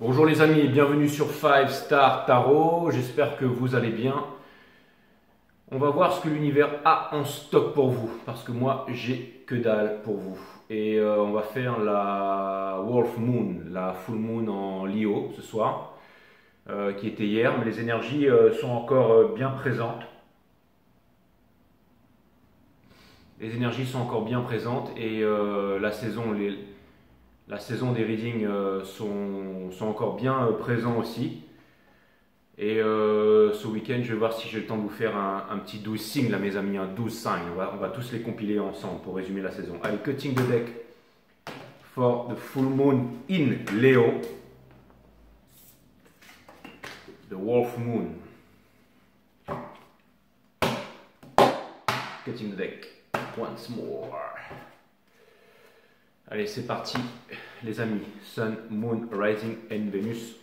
Bonjour les amis et bienvenue sur 5 Star Tarot, j'espère que vous allez bien. On va voir ce que l'univers a en stock pour vous, parce que moi j'ai que dalle pour vous. Et on va faire la Wolf Moon, la Full Moon en Leo ce soir, qui était hier, mais les énergies sont encore bien présentes. Les énergies sont encore bien présentes et la saison des readings sont encore bien présents aussi. Et ce week-end, je vais voir si j'ai le temps de vous faire un petit 12 signes, là, mes amis, un 12 signes. On va tous les compiler ensemble pour résumer la saison. Allez, cutting the deck for the full moon in Leo. The Wolf Moon. Cutting the deck once more. Allez, c'est parti, les amis. Sun, Moon, Rising and Venus.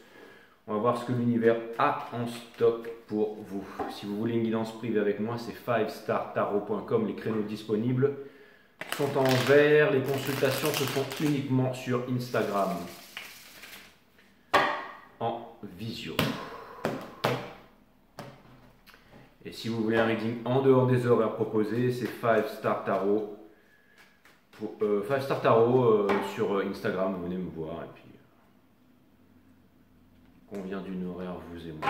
On va voir ce que l'univers a en stock pour vous. Si vous voulez une guidance privée avec moi, c'est 5startarot.com. Les créneaux disponibles sont en vert. Les consultations se font uniquement sur Instagram. En visio. Et si vous voulez un reading en dehors des horaires proposés, c'est 5 Star Tarot. 5 Star Tarot sur Instagram. Vous venez me voir et puis... Convient d'une horaire, vous et moi.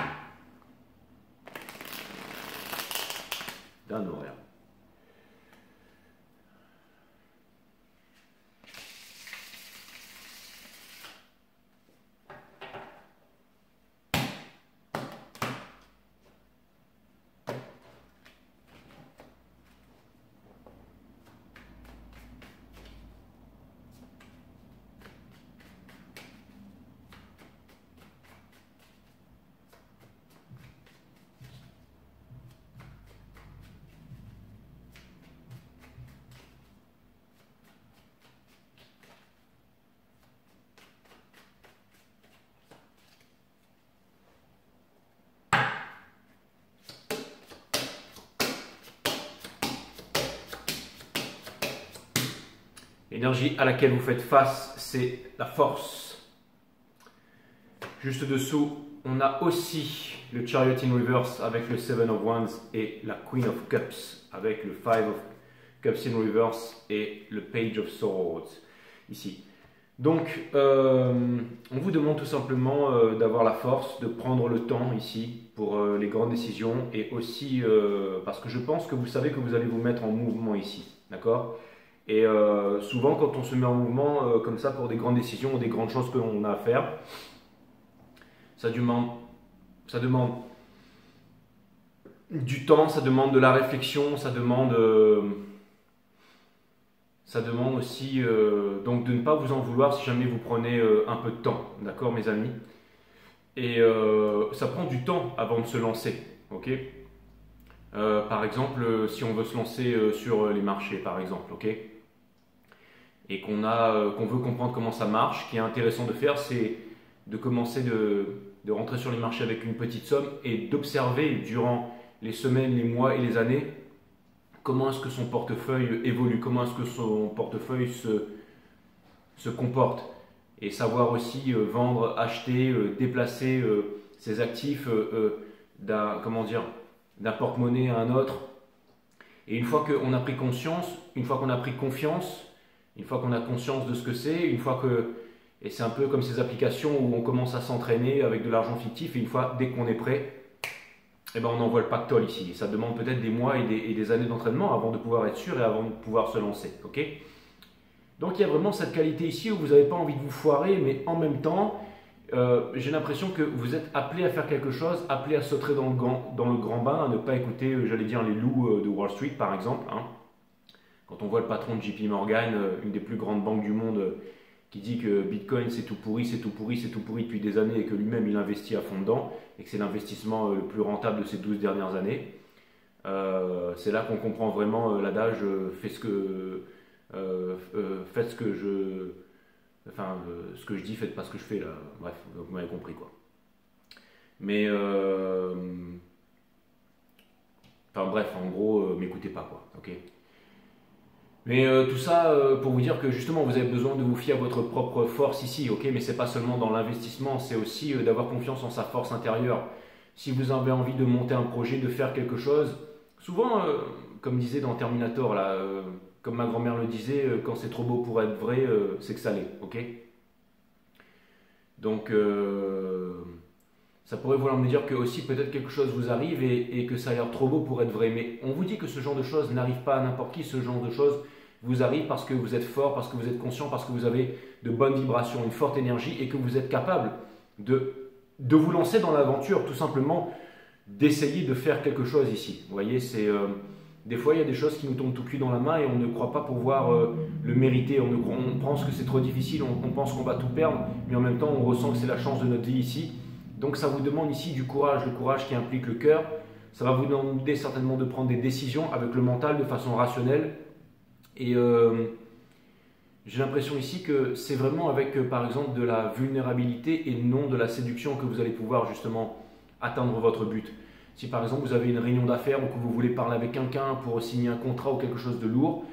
D'un horaire. L'énergie à laquelle vous faites face, c'est la force. Juste dessous, on a aussi le Chariot in Reverse avec le Seven of Wands et la Queen of Cups avec le Five of Cups in Reverse et le Page of Swords ici. Donc, on vous demande tout simplement d'avoir la force, de prendre le temps ici pour les grandes décisions et aussi parce que je pense que vous savez que vous allez vous mettre en mouvement ici, d'accord ? Et souvent, quand on se met en mouvement comme ça pour des grandes décisions ou des grandes choses que l'on a à faire, ça demande du temps, ça demande de la réflexion, ça demande aussi donc de ne pas vous en vouloir si jamais vous prenez un peu de temps, d'accord mes amis? Et ça prend du temps avant de se lancer, ok? Par exemple, si on veut se lancer sur les marchés, par exemple, ok? Et qu'on veut comprendre comment ça marche, ce qui est intéressant de faire, c'est de commencer de rentrer sur les marchés avec une petite somme et d'observer durant les semaines, les mois et les années comment est-ce que son portefeuille évolue, comment est-ce que son portefeuille se comporte et savoir aussi vendre, acheter, déplacer ses actifs d'un porte-monnaie à un autre. Et une fois qu'on a pris conscience, une fois qu'on a pris confiance, une fois qu'on a conscience de ce que c'est, et c'est un peu comme ces applications où on commence à s'entraîner avec de l'argent fictif, et une fois, dès qu'on est prêt, eh ben on envoie le pactole ici. Ça demande peut-être des mois et des années d'entraînement avant de pouvoir être sûr et avant de pouvoir se lancer. Ok? Donc il y a vraiment cette qualité ici où vous n'avez pas envie de vous foirer, mais en même temps, j'ai l'impression que vous êtes appelé à faire quelque chose, appelé à sauter dans le grand bain, à ne pas écouter, j'allais dire, les loups de Wall Street par exemple. Hein. Quand on voit le patron de JP Morgan, une des plus grandes banques du monde, qui dit que Bitcoin c'est tout pourri, c'est tout pourri, c'est tout pourri depuis des années et que lui-même il investit à fond dedans et que c'est l'investissement le plus rentable de ces 12 dernières années, c'est là qu'on comprend vraiment l'adage faites ce que ce que je dis, faites pas ce que je fais là. Bref, vous m'avez compris quoi. Mais enfin bref, en gros, m'écoutez pas quoi, ok. Mais tout ça pour vous dire que justement vous avez besoin de vous fier à votre propre force ici, ok? Mais c'est pas seulement dans l'investissement, c'est aussi d'avoir confiance en sa force intérieure. Si vous avez envie de monter un projet, de faire quelque chose, souvent, comme disait dans Terminator, là, comme ma grand-mère le disait, quand c'est trop beau pour être vrai, c'est que ça l'est, ok? Donc ça pourrait vouloir me dire que aussi peut-être quelque chose vous arrive et que ça a l'air trop beau pour être vrai. Mais on vous dit que ce genre de choses n'arrive pas à n'importe qui, ce genre de choses vous arrive parce que vous êtes fort, parce que vous êtes conscient, parce que vous avez de bonnes vibrations, une forte énergie et que vous êtes capable de vous lancer dans l'aventure, tout simplement d'essayer de faire quelque chose ici. Vous voyez, c'est des fois il y a des choses qui nous tombent tout cuit dans la main et on ne croit pas pouvoir le mériter. On pense que c'est trop difficile, on pense qu'on va tout perdre, mais en même temps on ressent que c'est la chance de notre vie ici. Donc ça vous demande ici du courage, le courage qui implique le cœur. Ça va vous demander certainement de prendre des décisions avec le mental de façon rationnelle. Et j'ai l'impression ici que c'est vraiment avec par exemple de la vulnérabilité et non de la séduction que vous allez pouvoir justement atteindre votre but. Si par exemple vous avez une réunion d'affaires ou que vous voulez parler avec quelqu'un pour signer un contrat ou quelque chose de lourd,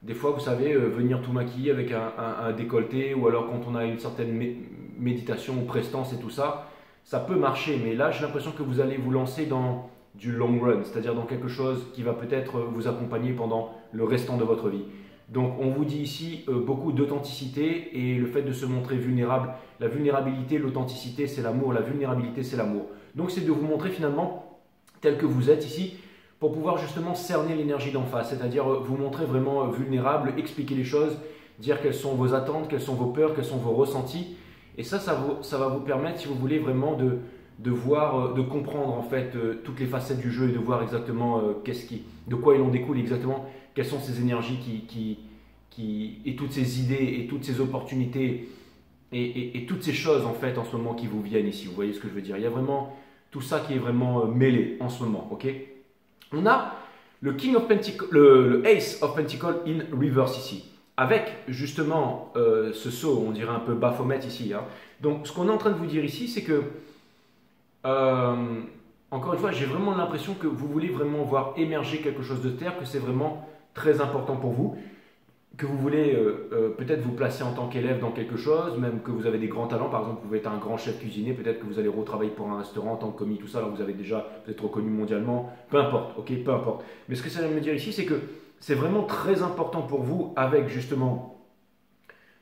des fois vous savez venir tout maquillé avec un décolleté ou alors quand on a une certaine méditation ou prestance et tout ça, ça peut marcher. Mais là j'ai l'impression que vous allez vous lancer dans du long run, c'est-à-dire dans quelque chose qui va peut-être vous accompagner pendant le restant de votre vie. Donc on vous dit ici beaucoup d'authenticité et le fait de se montrer vulnérable. La vulnérabilité, l'authenticité c'est l'amour, la vulnérabilité c'est l'amour. Donc c'est de vous montrer finalement tel que vous êtes ici pour pouvoir justement cerner l'énergie d'en face, c'est-à-dire vous montrer vraiment vulnérable, expliquer les choses, dire quelles sont vos attentes, quelles sont vos peurs, quels sont vos ressentis. Et ça va vous permettre, si vous voulez, vraiment de voir, de comprendre en fait toutes les facettes du jeu et de voir exactement de quoi il en découle exactement, quelles sont ces énergies et toutes ces idées et toutes ces opportunités et toutes ces choses en fait en ce moment qui vous viennent ici. Vous voyez ce que je veux dire? Il y a vraiment tout ça qui est vraiment mêlé en ce moment, ok? On a le King of Pentacle, le Ace of Pentacle in reverse ici, avec justement ce saut, on dirait un peu Baphomet ici. Hein. Donc ce qu'on est en train de vous dire ici, c'est que encore une fois, j'ai vraiment l'impression que vous voulez vraiment voir émerger quelque chose de terre, que c'est vraiment très important pour vous, que vous voulez peut-être vous placer en tant qu'élève dans quelque chose, même que vous avez des grands talents, par exemple vous pouvez être un grand chef cuisinier, peut-être que vous allez retravailler pour un restaurant en tant que commis, tout ça, alors vous avez déjà, vous êtes reconnu mondialement, peu importe, ok, peu importe. Mais ce que ça veut me dire ici, c'est que c'est vraiment très important pour vous avec justement,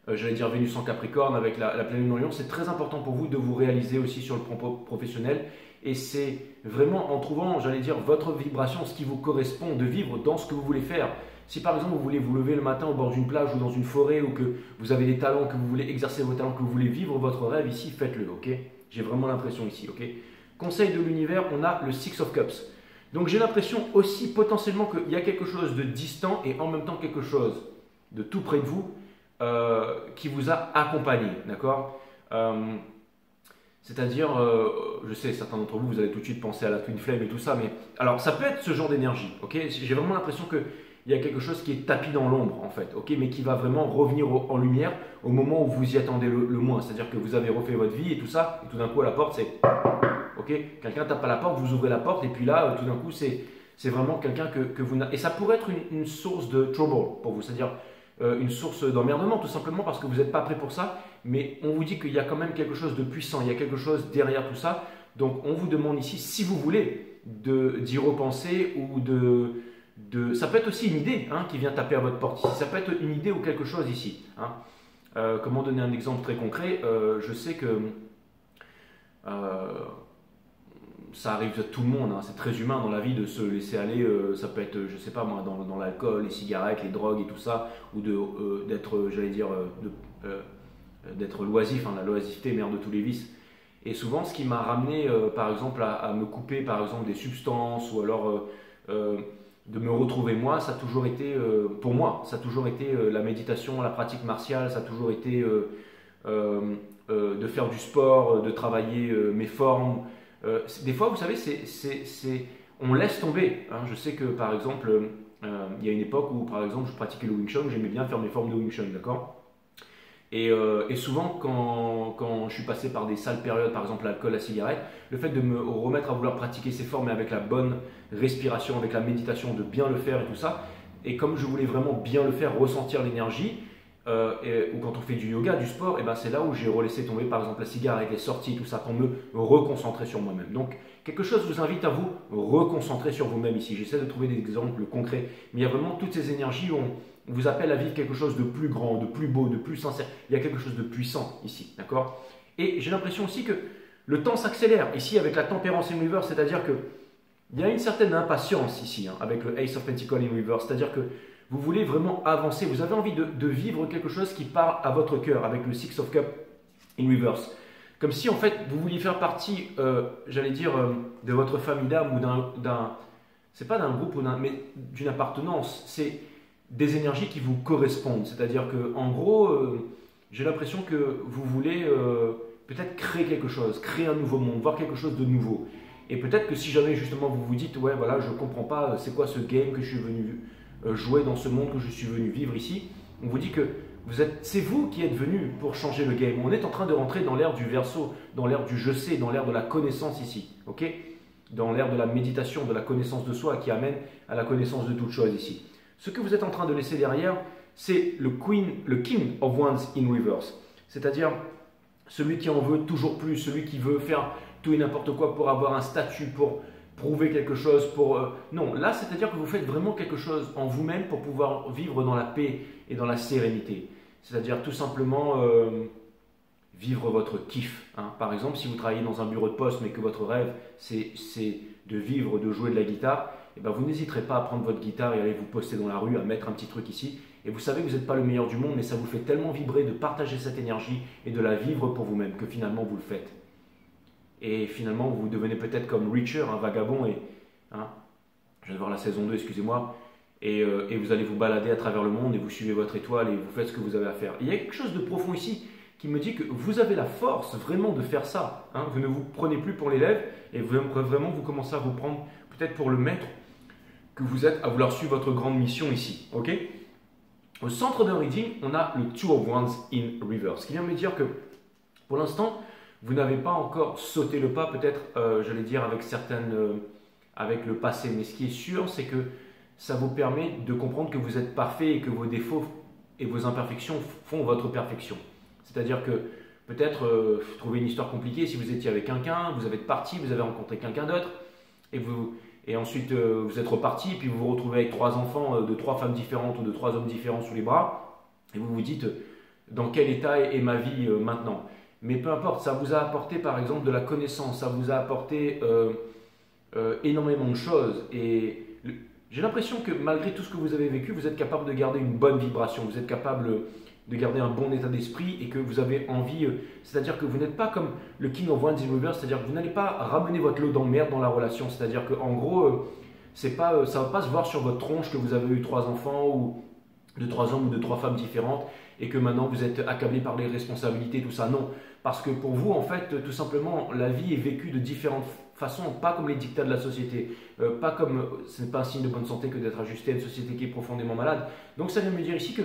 j'allais dire Vénus en Capricorne, avec la pleine lune en Lion, c'est très important pour vous de vous réaliser aussi sur le plan professionnel. Et c'est vraiment en trouvant, j'allais dire, votre vibration, ce qui vous correspond, de vivre dans ce que vous voulez faire. Si par exemple vous voulez vous lever le matin au bord d'une plage ou dans une forêt ou que vous avez des talents, que vous voulez exercer vos talents, que vous voulez vivre votre rêve ici, faites-le, ok? J'ai vraiment l'impression ici, ok? Conseil de l'univers, on a le Six of Cups. Donc j'ai l'impression aussi potentiellement qu'il y a quelque chose de distant et en même temps quelque chose de tout près de vous qui vous a accompagné, d'accord? C'est-à-dire, je sais, certains d'entre vous, vous allez tout de suite penser à la Twin Flame et tout ça, mais alors ça peut être ce genre d'énergie, ok? J'ai vraiment l'impression qu'il y a quelque chose qui est tapis dans l'ombre, en fait, ok? Mais qui va vraiment revenir en lumière au moment où vous y attendez le moins. C'est-à-dire que vous avez refait votre vie et tout ça, et tout d'un coup à la porte, c'est, ok? Quelqu'un tape à la porte, vous ouvrez la porte, et puis là, tout d'un coup, c'est vraiment quelqu'un que vous n'avez. Et ça pourrait être une source de trouble pour vous, c'est-à-dire une source d'emmerdement, tout simplement parce que vous n'êtes pas prêt pour ça. Mais on vous dit qu'il y a quand même quelque chose de puissant, il y a quelque chose derrière tout ça. Donc on vous demande ici, si vous voulez, d'y repenser ou ça peut être aussi une idée hein, qui vient taper à votre porte ici. Ça peut être une idée ou quelque chose ici. Hein. Comment donner un exemple très concret? Je sais que ça arrive à tout le monde, hein. C'est très humain dans la vie de se laisser aller, ça peut être, je sais pas moi, dans l'alcool, les cigarettes, les drogues et tout ça, ou d'être, j'allais dire, d'être loisif, hein, la loisiveté mère de tous les vices. Et souvent ce qui m'a ramené par exemple à me couper par exemple des substances ou alors de me retrouver moi, ça a toujours été, pour moi, ça a toujours été la méditation, la pratique martiale, ça a toujours été de faire du sport, de travailler mes formes. Des fois, vous savez, on laisse tomber. Hein. Je sais que, par exemple, il y a une époque où, par exemple, je pratiquais le Wing Chun, j'aimais bien faire mes formes de Wing Chun, d'accord? Et souvent, quand je suis passé par des sales périodes, par exemple l'alcool, la cigarette, le fait de me remettre à vouloir pratiquer ces formes, mais avec la bonne respiration, avec la méditation, de bien le faire et tout ça, Et comme je voulais vraiment bien le faire, ressentir l'énergie, ou quand on fait du yoga, du sport, et ben c'est là où j'ai relaissé tomber par exemple la cigarette, les sorties, tout ça, pour me reconcentrer sur moi-même. Donc quelque chose vous invite à vous reconcentrer sur vous-même ici. J'essaie de trouver des exemples concrets, mais il y a vraiment toutes ces énergies où on vous appelle à vivre quelque chose de plus grand, de plus beau, de plus sincère. Il y a quelque chose de puissant ici, d'accord? Et j'ai l'impression aussi que le temps s'accélère ici avec la tempérance in reverse, c'est-à-dire que il y a une certaine impatience ici avec le Ace of Pentacles in reverse, c'est-à-dire que vous voulez vraiment avancer, vous avez envie de vivre quelque chose qui parle à votre cœur avec le Six of Cups in reverse. Comme si en fait vous vouliez faire partie, j'allais dire, de votre famille d'âme ou c'est pas d'un groupe, mais d'une appartenance. C'est des énergies qui vous correspondent. C'est-à-dire que en gros, j'ai l'impression que vous voulez peut-être créer quelque chose, créer un nouveau monde, voir quelque chose de nouveau. Et peut-être que si jamais justement vous vous dites, ouais voilà, je comprends pas, c'est quoi ce game que je suis venu jouer dans ce monde que je suis venu vivre ici, on vous dit que c'est vous qui êtes venu pour changer le game. On est en train de rentrer dans l'ère du verso, dans l'ère du je sais, dans l'ère de la connaissance ici, ok? Dans l'ère de la méditation, de la connaissance de soi qui amène à la connaissance de toute chose ici. Ce que vous êtes en train de laisser derrière, c'est le King of Wands in reverse, c'est-à-dire celui qui en veut toujours plus, celui qui veut faire tout et n'importe quoi pour avoir un statut, pour prouver quelque chose, non, là, c'est-à-dire que vous faites vraiment quelque chose en vous-même pour pouvoir vivre dans la paix et dans la sérénité. C'est-à-dire tout simplement vivre votre kiff. Hein. Par exemple, si vous travaillez dans un bureau de poste, mais que votre rêve, c'est de vivre, de jouer de la guitare, et ben vous n'hésiterez pas à prendre votre guitare et aller vous poster dans la rue, à mettre un petit truc ici. Et vous savez que vous n'êtes pas le meilleur du monde, mais ça vous fait tellement vibrer de partager cette énergie et de la vivre pour vous-même que finalement vous le faites. Et finalement, vous devenez peut-être comme Reacher, un vagabond, et je viens de voir la saison 2, excusez-moi, et vous allez vous balader à travers le monde et vous suivez votre étoile et vous faites ce que vous avez à faire. Et il y a quelque chose de profond ici qui me dit que vous avez la force vraiment de faire ça. Hein. Vous ne vous prenez plus pour l'élève et vraiment vous commencez à vous prendre peut-être pour le maître que vous êtes à vouloir suivre votre grande mission ici. Ok? Au centre d'un reading, on a le Two of Wands in reverse, qui vient me dire que pour l'instant, vous n'avez pas encore sauté le pas, peut-être, j'allais dire, avec le passé. Mais ce qui est sûr, c'est que ça vous permet de comprendre que vous êtes parfait et que vos défauts et vos imperfections font votre perfection. C'est-à-dire que peut-être, trouver une histoire compliquée, si vous étiez avec quelqu'un, vous êtes parti, vous avez rencontré quelqu'un d'autre, et ensuite vous êtes reparti, puis vous vous retrouvez avec 3 enfants de 3 femmes différentes ou de 3 hommes différents sous les bras, et vous vous dites, dans quel état est ma vie maintenant ? Mais peu importe, ça vous a apporté par exemple de la connaissance, ça vous a apporté énormément de choses. Et j'ai l'impression que malgré tout ce que vous avez vécu, vous êtes capable de garder une bonne vibration, vous êtes capable de garder un bon état d'esprit et que vous avez envie, c'est-à-dire que vous n'êtes pas comme le King of Wands in reverse, c'est-à-dire que vous n'allez pas ramener votre lot d'emmerde dans la relation, c'est-à-dire qu'en gros, ça ne va pas se voir sur votre tronche que vous avez eu 3 enfants ou de 3 hommes ou de 3 femmes différentes et que maintenant vous êtes accablé par les responsabilités, tout ça. Non, parce que pour vous, en fait, tout simplement, la vie est vécue de différentes façon, pas comme les dictats de la société, pas comme, ce n'est pas un signe de bonne santé que d'être ajusté à une société qui est profondément malade. Donc ça vient me dire ici que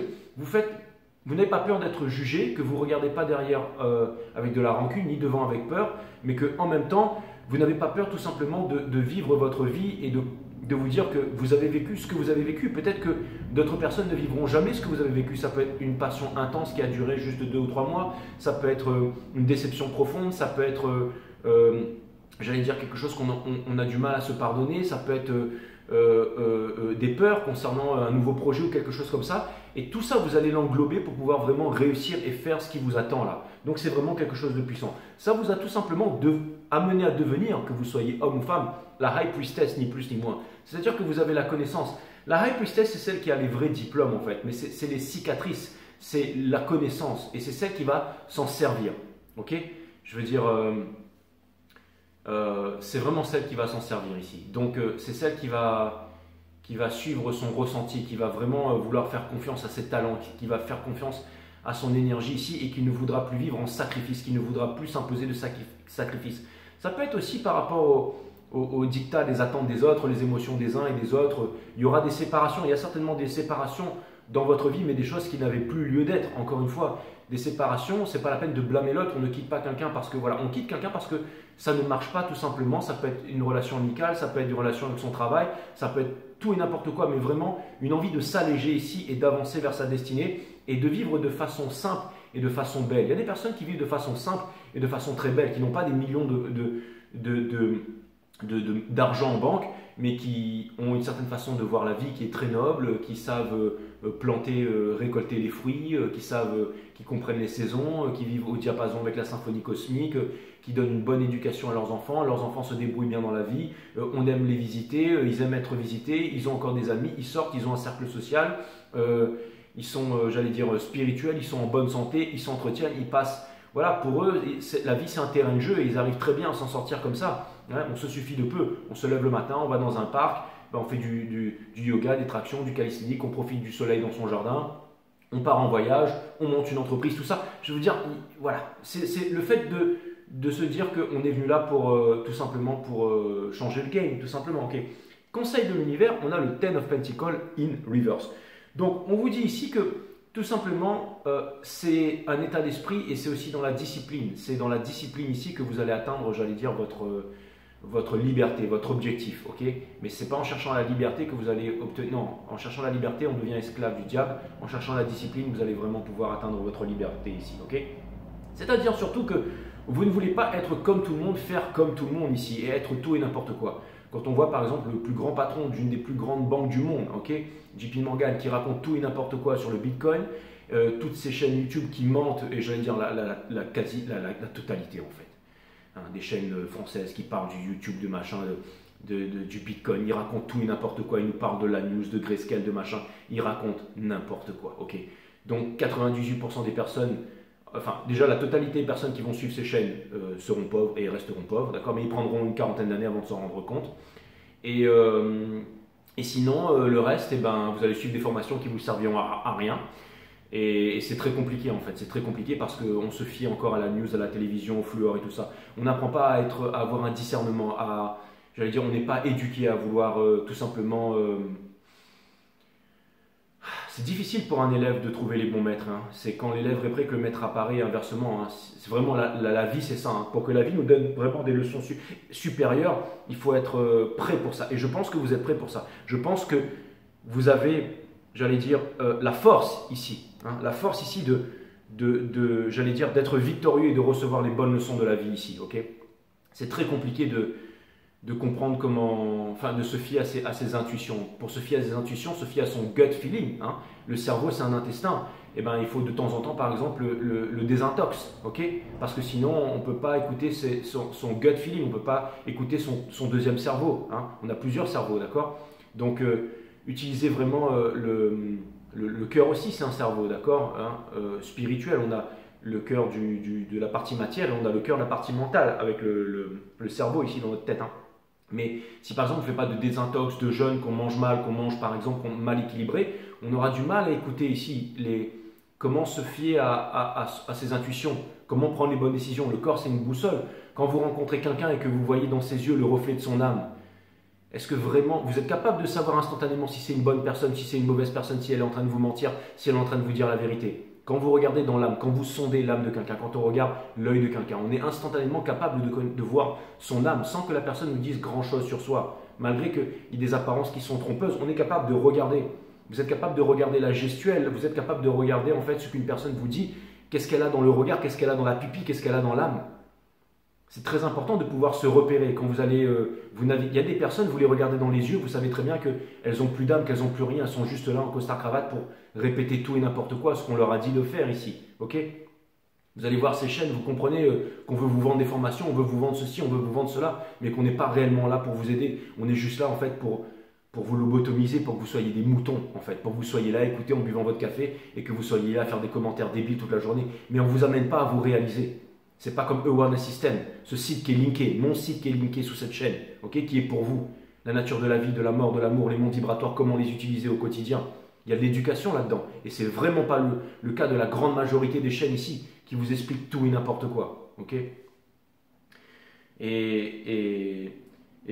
vous n'avez pas peur d'être jugé, que vous ne regardez pas derrière avec de la rancune, ni devant avec peur, mais qu'en même temps, vous n'avez pas peur tout simplement de vivre votre vie et de vous dire que vous avez vécu ce que vous avez vécu. Peut-être que d'autres personnes ne vivront jamais ce que vous avez vécu. Ça peut être une passion intense qui a duré juste 2 ou 3 mois, ça peut être une déception profonde, ça peut être... j'allais dire quelque chose qu'on a du mal à se pardonner, ça peut être des peurs concernant un nouveau projet ou quelque chose comme ça. Et tout ça, vous allez l'englober pour pouvoir vraiment réussir et faire ce qui vous attend là. Donc c'est vraiment quelque chose de puissant. Ça vous a tout simplement amené à devenir, que vous soyez homme ou femme, la High Priestess, ni plus ni moins. C'est-à-dire que vous avez la connaissance. La High Priestess, c'est celle qui a les vrais diplômes en fait, mais c'est les cicatrices, c'est la connaissance et c'est celle qui va s'en servir. Ok? Je veux dire... c'est vraiment celle qui va s'en servir ici. Donc c'est celle qui va suivre son ressenti, qui va vraiment vouloir faire confiance à ses talents, qui va faire confiance à son énergie ici et qui ne voudra plus vivre en sacrifice, qui ne voudra plus s'imposer de sacrifice. Ça peut être aussi par rapport au dictat des attentes des autres, les émotions des uns et des autres. Il y aura des séparations, il y a certainement des séparations dans votre vie, mais des choses qui n'avaient plus lieu d'être. Encore une fois, des séparations, c'est pas la peine de blâmer l'autre. On ne quitte pas quelqu'un parce que voilà, on quitte quelqu'un parce que ça ne marche pas tout simplement. Ça peut être une relation amicale, ça peut être une relation avec son travail, ça peut être tout et n'importe quoi, mais vraiment une envie de s'alléger ici et d'avancer vers sa destinée et de vivre de façon simple et de façon belle. Il y a des personnes qui vivent de façon simple et de façon très belle, qui n'ont pas des millions d'argent en banque, mais qui ont une certaine façon de voir la vie qui est très noble, qui savent planter, récolter les fruits, qui comprennent les saisons, qui vivent au diapason avec la symphonie cosmique, qui donnent une bonne éducation à leurs enfants se débrouillent bien dans la vie, on aime les visiter, ils aiment être visités, ils ont encore des amis, ils sortent, ils ont un cercle social, ils sont, j'allais dire, spirituels, ils sont en bonne santé, ils s'entretiennent, ils passent. Voilà, pour eux, la vie c'est un terrain de jeu et ils arrivent très bien à s'en sortir comme ça. Hein, on se suffit de peu. On se lève le matin, on va dans un parc, ben on fait du yoga, des tractions, du calisthenics, on profite du soleil dans son jardin, on part en voyage, on monte une entreprise, tout ça. Je veux dire, voilà, c'est le fait de se dire qu'on est venu là pour tout simplement pour changer le game, tout simplement. Okay. Conseil de l'univers, on a le Ten of Pentacles in reverse. Donc on vous dit ici que tout simplement, c'est un état d'esprit et c'est aussi dans la discipline. C'est dans la discipline ici que vous allez atteindre, j'allais dire, votre liberté, votre objectif. Okay, mais ce n'est pas en cherchant la liberté que vous allez obtenir. Non, en cherchant la liberté, on devient esclave du diable. En cherchant la discipline, vous allez vraiment pouvoir atteindre votre liberté ici. Okay, c'est-à-dire surtout que vous ne voulez pas être comme tout le monde, faire comme tout le monde ici et être tout et n'importe quoi. Quand on voit par exemple le plus grand patron d'une des plus grandes banques du monde, okay, JP Morgan, qui raconte tout et n'importe quoi sur le Bitcoin, toutes ces chaînes YouTube qui mentent, et j'allais dire la totalité en fait. Hein, des chaînes françaises qui parlent du YouTube, de machin, du Bitcoin, ils racontent tout et n'importe quoi, ils nous parlent de la news, de Grayscale, de machin, ils racontent n'importe quoi. Okay. Donc 98% des personnes, enfin déjà la totalité des personnes qui vont suivre ces chaînes seront pauvres et resteront pauvres, d'accord, mais ils prendront une quarantaine d'années avant de s'en rendre compte. Et sinon, le reste, eh ben, vous allez suivre des formations qui vous serviront à rien. Et c'est très compliqué en fait, c'est très compliqué parce qu'on se fie encore à la news, à la télévision, au fluor et tout ça. On n'apprend pas à avoir un discernement, j'allais dire, on n'est pas éduqué à vouloir tout simplement... C'est difficile pour un élève de trouver les bons maîtres. Hein. C'est quand l'élève est prêt que le maître apparaît inversement. Hein. C'est vraiment la vie, c'est ça. Hein. Pour que la vie nous donne vraiment des leçons supérieures, il faut être prêt pour ça. Et je pense que vous êtes prêt pour ça. Je pense que vous avez, j'allais dire, la force ici. Hein. La force ici j'allais dire, d'être victorieux et de recevoir les bonnes leçons de la vie ici. Okay, c'est très compliqué de comprendre comment, enfin de se fier à ses intuitions. Pour se fier à ses intuitions, se fier à son gut feeling. Hein. Le cerveau, c'est un intestin. Et ben, il faut de temps en temps, par exemple, le désintox. Okay, parce que sinon, on ne peut pas écouter son gut feeling, on ne peut pas écouter son deuxième cerveau. Hein. On a plusieurs cerveaux, d'accord. Donc, utilisez vraiment le cœur aussi, c'est un cerveau, d'accord, hein, spirituel. On a le cœur de la partie matière et on a le cœur de la partie mentale avec le cerveau ici dans notre tête. Hein. Mais si par exemple on ne fait pas de désintox, de jeûne, qu'on mange mal, qu'on mange par exemple mal équilibré, on aura du mal à écouter ici comment se fier à ses intuitions, comment prendre les bonnes décisions. Le corps c'est une boussole. Quand vous rencontrez quelqu'un et que vous voyez dans ses yeux le reflet de son âme, est-ce que vraiment vous êtes capable de savoir instantanément si c'est une bonne personne, si c'est une mauvaise personne, si elle est en train de vous mentir, si elle est en train de vous dire la vérité? Quand vous regardez dans l'âme, quand vous sondez l'âme de quelqu'un, quand on regarde l'œil de quelqu'un, on est instantanément capable de voir son âme sans que la personne nous dise grand-chose sur soi. Malgré qu'il y ait des apparences qui sont trompeuses, on est capable de regarder. Vous êtes capable de regarder la gestuelle, vous êtes capable de regarder en fait ce qu'une personne vous dit, qu'est-ce qu'elle a dans le regard, qu'est-ce qu'elle a dans la pupille, qu'est-ce qu'elle a dans l'âme. C'est très important de pouvoir se repérer. Quand vous allez, il y a des personnes, vous les regardez dans les yeux, vous savez très bien qu'elles n'ont plus d'âme, qu'elles n'ont plus rien, elles sont juste là en costard-cravate pour répéter tout et n'importe quoi, ce qu'on leur a dit de faire ici. Okay, vous allez voir ces chaînes, vous comprenez qu'on veut vous vendre des formations, on veut vous vendre ceci, on veut vous vendre cela, mais qu'on n'est pas réellement là pour vous aider. On est juste là en fait pour vous lobotomiser, pour que vous soyez des moutons en fait, pour que vous soyez là, écoutez en buvant votre café et que vous soyez là à faire des commentaires débiles toute la journée. Mais on ne vous amène pas à vous réaliser. C'est pas comme Awareness System, ce site qui est linké, mon site qui est linké sous cette chaîne, okay, qui est pour vous. La nature de la vie, de la mort, de l'amour, les mondes vibratoires, comment les utiliser au quotidien. Il y a de l'éducation là-dedans. Et c'est vraiment pas le cas de la grande majorité des chaînes ici qui vous expliquent tout et n'importe quoi. Okay, et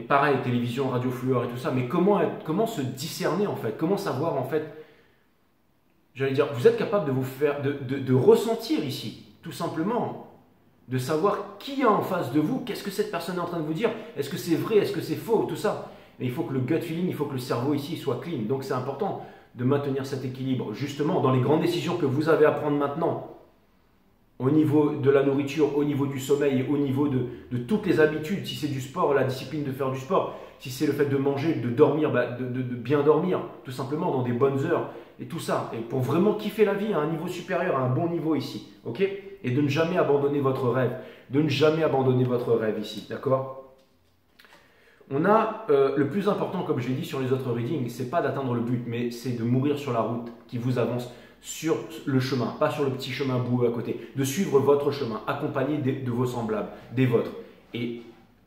pareil, télévision, radio, fluor et tout ça. Mais comment se discerner en fait? Comment savoir en fait? J'allais dire, vous êtes capable de vous faire, de ressentir ici, tout simplement. De savoir qui est en face de vous, qu'est-ce que cette personne est en train de vous dire, est-ce que c'est vrai, est-ce que c'est faux, tout ça. Mais il faut que le gut feeling, il faut que le cerveau ici soit clean. Donc c'est important de maintenir cet équilibre, justement, dans les grandes décisions que vous avez à prendre maintenant, au niveau de la nourriture, au niveau du sommeil, au niveau de toutes les habitudes, si c'est du sport, la discipline de faire du sport, si c'est le fait de manger, de dormir, de bien dormir, tout simplement, dans des bonnes heures, et tout ça, et pour vraiment kiffer la vie à un niveau supérieur, à un bon niveau ici, ok? Et de ne jamais abandonner votre rêve, de ne jamais abandonner votre rêve ici, d'accord? On a le plus important, comme je l'ai dit sur les autres readings, c'est pas d'atteindre le but, mais c'est de mourir sur la route qui vous avance sur le chemin, pas sur le petit chemin boueux à côté, de suivre votre chemin, accompagné de vos semblables, des vôtres. Et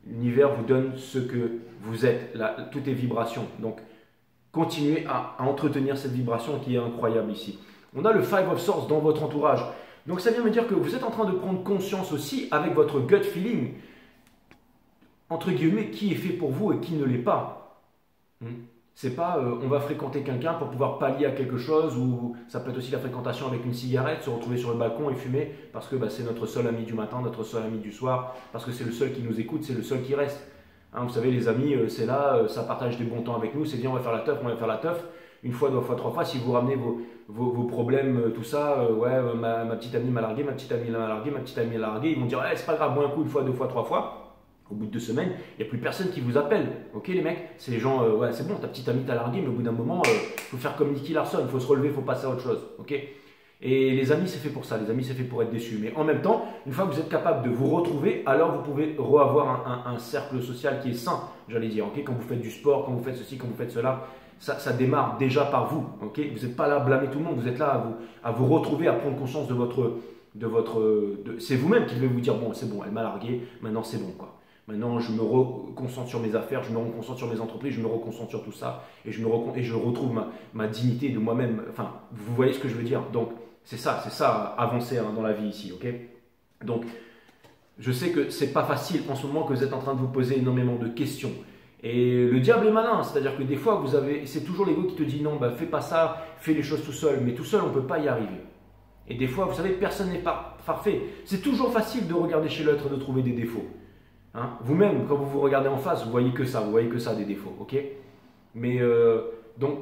l'univers vous donne ce que vous êtes, toutes les vibrations. Donc, continuez à entretenir cette vibration qui est incroyable ici. On a le Five of Swords dans votre entourage. Donc, ça vient me dire que vous êtes en train de prendre conscience aussi, avec votre gut feeling, entre guillemets, qui est fait pour vous et qui ne l'est pas. C'est pas on va fréquenter quelqu'un pour pouvoir pallier à quelque chose, ou ça peut être aussi la fréquentation avec une cigarette, se retrouver sur le balcon et fumer parce que c'est notre seul ami du matin, notre seul ami du soir, parce que c'est le seul qui nous écoute, c'est le seul qui reste. Vous savez, les amis, c'est là, ça partage des bons temps avec nous, c'est bien, on va faire la teuf, on va faire la teuf. Une fois, deux fois, trois fois, si vous ramenez vos problèmes, tout ça, ma petite amie m'a largué, ma petite amie m'a largué, ma petite amie m'a largué, ils vont dire, c'est pas grave, bon un coup, une fois, deux fois, trois fois. Au bout de 2 semaines, il n'y a plus personne qui vous appelle. Ok les mecs, c'est les gens, ouais c'est bon, ta petite amie t'a largué, mais au bout d'un moment, il faut faire comme Nicky Larson, il faut se relever, il faut passer à autre chose. Ok? Et les amis, c'est fait pour ça, les amis, c'est fait pour être déçus. Mais en même temps, une fois que vous êtes capable de vous retrouver, alors vous pouvez avoir un cercle social qui est sain, j'allais dire. Ok? Quand vous faites du sport, quand vous faites ceci, quand vous faites cela, ça démarre déjà par vous. Ok? Vous n'êtes pas là à blâmer tout le monde, vous êtes là à vous retrouver, à prendre conscience c'est vous-même qui devez vous dire, bon, c'est bon, elle m'a largué, maintenant c'est bon, quoi. Maintenant, je me reconcentre sur mes affaires, je me reconcentre sur mes entreprises, je me reconcentre sur tout ça et je retrouve ma dignité de moi-même. Enfin, vous voyez ce que je veux dire? Donc, c'est ça, avancer dans la vie ici, ok? Donc, je sais que c'est pas facile en ce moment que vous êtes en train de vous poser énormément de questions. Et le diable est malin, c'est-à-dire que des fois, c'est toujours l'ego qui te dit non, fais pas ça, fais les choses tout seul. Mais tout seul, on ne peut pas y arriver. Et des fois, vous savez, personne n'est parfait. C'est toujours facile de regarder chez l'autre et de trouver des défauts. Vous-même, quand vous vous regardez en face, vous voyez que ça, des défauts, ok? Mais donc,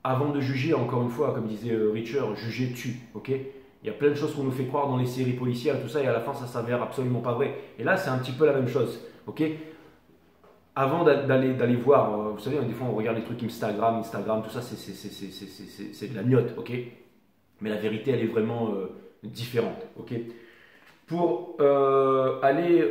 avant de juger, encore une fois, comme disait Richard, jugez tue, ok? Il y a plein de choses qu'on nous fait croire dans les séries policières, tout ça, et à la fin, ça s'avère absolument pas vrai. Et là, c'est un petit peu la même chose, ok? Avant d'aller voir, vous savez, des fois, on regarde les trucs Instagram, tout ça, c'est de la gnôtte, ok? Mais la vérité, elle est vraiment différente, ok? Pour aller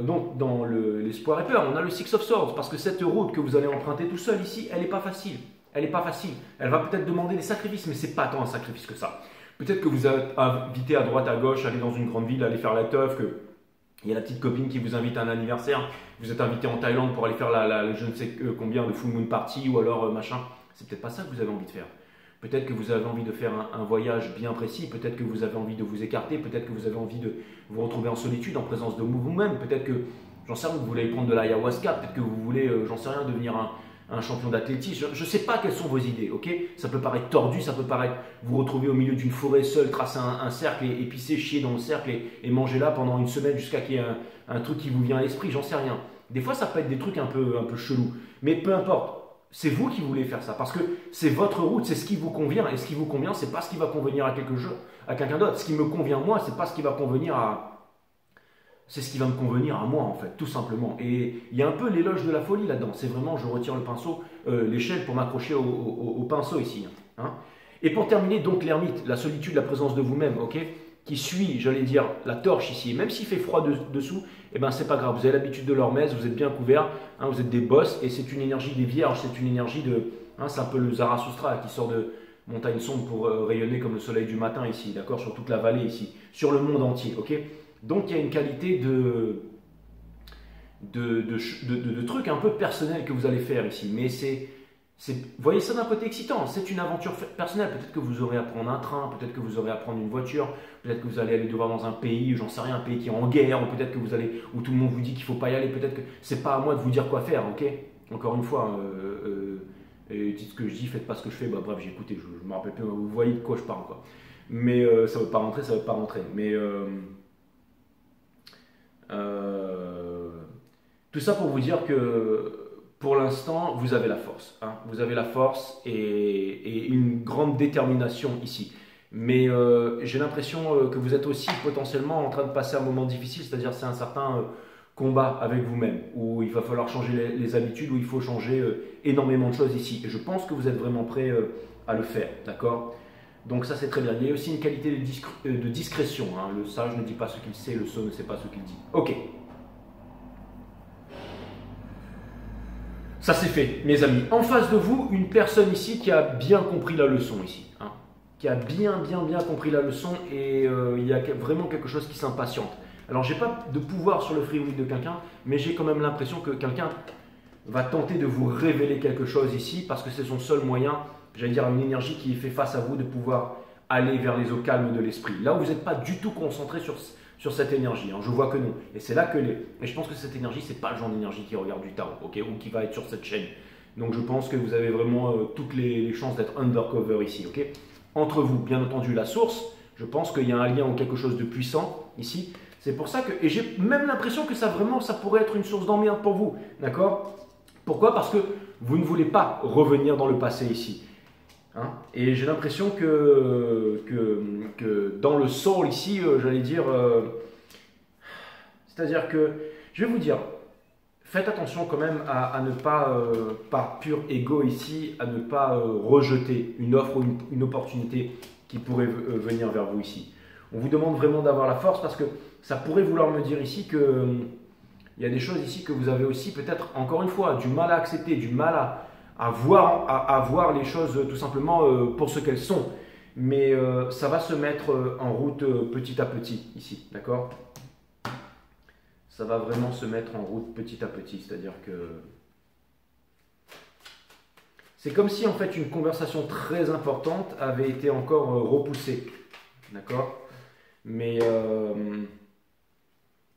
donc dans l'espoir et peur, on a le Six of Swords, parce que cette route que vous allez emprunter tout seul ici, elle n'est pas facile. Elle n'est pas facile. Elle va peut-être demander des sacrifices, mais ce n'est pas tant un sacrifice que ça. Peut-être que vous êtes invité à droite, à gauche, aller dans une grande ville, aller faire la teuf, il y a la petite copine qui vous invite à un anniversaire, vous êtes invité en Thaïlande pour aller faire je ne sais combien de full moon party, ou alors machin. C'est peut-être pas ça que vous avez envie de faire. Peut-être que vous avez envie de faire un voyage bien précis, peut-être que vous avez envie de vous écarter, peut-être que vous avez envie de vous retrouver en solitude, en présence de vous-même, peut-être que, j'en sais rien, vous voulez prendre de l'ayahuasca, peut-être que vous voulez, j'en sais rien, devenir un champion d'athlétisme, je ne sais pas quelles sont vos idées, ok? Ça peut paraître tordu, ça peut paraître vous retrouver au milieu d'une forêt seule, tracer un cercle et pisser, chier dans le cercle et manger là pendant une semaine jusqu'à qu'il y ait un truc qui vous vient à l'esprit, j'en sais rien. Des fois, ça peut être des trucs un peu chelous, mais peu importe. C'est vous qui voulez faire ça, parce que c'est votre route, c'est ce qui vous convient, et ce qui vous convient, c'est pas ce qui va convenir à quelqu'un d'autre. Ce qui me convient moi, c'est pas ce qui va convenir c'est ce qui va me convenir à moi en fait, tout simplement. Et il y a un peu l'éloge de la folie là-dedans. C'est vraiment, je retire le pinceau, l'échelle pour m'accrocher au pinceau ici. Et pour terminer, donc l'ermite, la solitude, la présence de vous-même, ok, qui suit, j'allais dire, la torche ici. Même s'il fait froid dessous, eh ben c'est pas grave. Vous avez l'habitude de l'hormèse, vous êtes bien couverts, vous êtes des boss, et c'est une énergie des vierges, c'est une énergie c'est un peu le Zarathustra qui sort de montagne sombre pour rayonner comme le soleil du matin ici, d'accord, sur toute la vallée ici, sur le monde entier, ok. Donc il y a une qualité de trucs un peu personnels que vous allez faire ici, mais voyez ça d'un côté excitant, c'est une aventure personnelle. Peut-être que vous aurez à prendre un train, peut-être que vous aurez à prendre une voiture, peut-être que vous allez aller devoir dans un pays, j'en sais rien, un pays qui est en guerre, ou peut-être que où tout le monde vous dit qu'il ne faut pas y aller, peut-être que c'est pas à moi de vous dire quoi faire, ok? Encore une fois, dites ce que je dis, faites pas ce que je fais, bref, j'ai écouté, je me rappelle plus, vous voyez de quoi je parle, quoi. Mais ça ne veut pas rentrer, ça ne veut pas rentrer, mais tout ça pour vous dire que pour l'instant, vous avez la force. Hein. Vous avez la force et une grande détermination ici. Mais j'ai l'impression que vous êtes aussi potentiellement en train de passer un moment difficile, c'est-à-dire c'est un certain combat avec vous-même, où il va falloir changer les habitudes, où il faut changer énormément de choses ici. Et je pense que vous êtes vraiment prêt à le faire, d'accord? Donc ça c'est très bien. Il y a aussi une qualité de discrétion. Hein. Le sage ne dit pas ce qu'il sait, le sot ne sait pas ce qu'il dit. Ok. Ça c'est fait, mes amis. En face de vous, une personne ici qui a bien compris la leçon ici. Hein. Qui a bien compris la leçon et il y a vraiment quelque chose qui s'impatiente. Alors j'ai pas de pouvoir sur le free will de quelqu'un, mais j'ai quand même l'impression que quelqu'un va tenter de vous révéler quelque chose ici parce que c'est son seul moyen, j'allais dire une énergie qui fait face à vous de pouvoir aller vers les eaux calmes de l'esprit. Là où vous n'êtes pas du tout concentré sur cette énergie, hein. Je vois que non. Et c'est là que et je pense que cette énergie, c'est pas le genre d'énergie qui regarde du tarot, ok, ou qui va être sur cette chaîne. Donc je pense que vous avez vraiment toutes les chances d'être undercover ici, ok. Entre vous, bien entendu, la source, je pense qu'il y a un lien ou quelque chose de puissant ici. C'est pour ça que, et j'ai même l'impression que ça pourrait être une source d'emmerde pour vous, d'accord? Pourquoi? Parce que vous ne voulez pas revenir dans le passé ici. Hein? Et j'ai l'impression que dans le soul ici, j'allais dire, c'est-à-dire que, je vais vous dire, faites attention quand même à ne pas, par pur ego ici, à ne pas rejeter une offre ou une opportunité qui pourrait venir vers vous ici. On vous demande vraiment d'avoir la force parce que ça pourrait vouloir me dire ici que il y a des choses ici que vous avez aussi peut-être, encore une fois, du mal à accepter, du mal à voir les choses tout simplement pour ce qu'elles sont. Mais ça va se mettre en route petit à petit ici, d'accord? Ça va vraiment se mettre en route petit à petit, c'est-à-dire que c'est comme si en fait une conversation très importante avait été encore repoussée, d'accord? Mais